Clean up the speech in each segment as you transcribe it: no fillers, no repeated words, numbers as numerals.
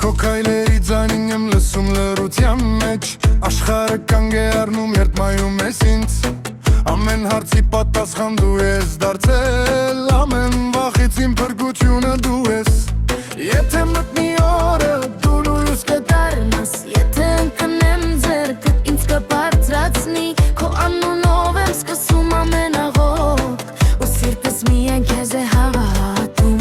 Քո քայլերի ձայնին եմ լսում լռության մեջ Աշխարհը կանգ է առնում, երբ մայում ես ինձ Ամեն հարցի պատասխան դու ես դարձել Ամեն վախից իմ փրկությունը դու ես Եթե մտնի օրը դու լույս կդառնաս Եթե ընկնեմ ձեռքդ ինձ կբարձրացնի Քո անունով եմ սկսում ամեն աղոտ Ու սիրտս միայն քեզ է հավատում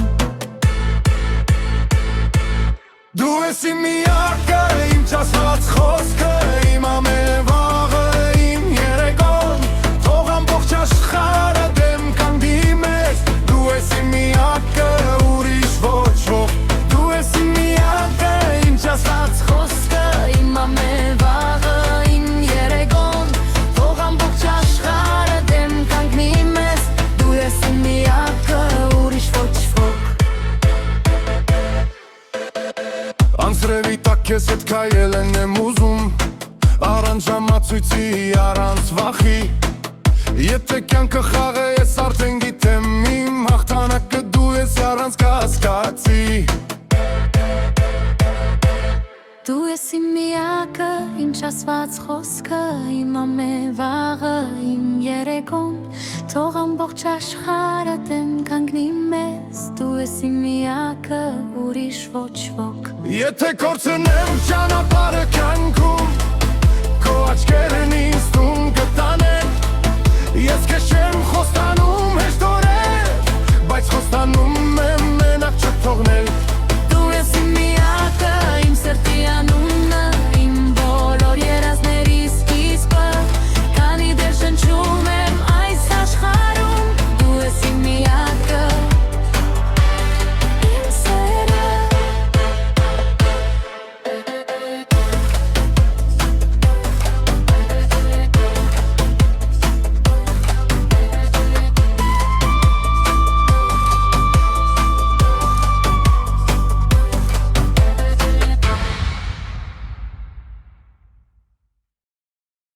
Դու ես իմ միակը, իմ չասված խոսքը Իմ ամեն վաղը, իմ երեկոն Թող ամբողջ աշխարհը դեմ կանգնի մեզ Դու ես իմ միակը, ուրիշ ոչ ոք Դու ես իմ միակը, իմ չասված Խոսքը իմ ամեն վաղը, իմ երեկոն Թող ամբողջ աշխարհը դեմ կանգնի մեզ Դու ես իմ միակը, ուրիշ ոչ ոք Անձրևի տակ քեզ հետ քայլել եմ ուզում Առանց ժամացույցի, առանց վախի Եթե կյանքը խաղ է, ես արդեն գիտեմ Իմ հաղթանակը դու ես առանց կասկածի Դու ես իմ միակը, իմ ասված խոսքը Իմ ամեն վաղը, իմ երեկոն Թող ամբողջ աշխարհը դեմ կանգնի մեզ Դու ես իմ միակը, ուրիշ ոչ ոք Եթե կորցնեմ ճանապարհը կյանքում Քո աչքերն ինձ տուն կտանեն Ես քեզ չեմ խոստանում հեշտորեն Բայց խոստանում եմ մենակ չթողնել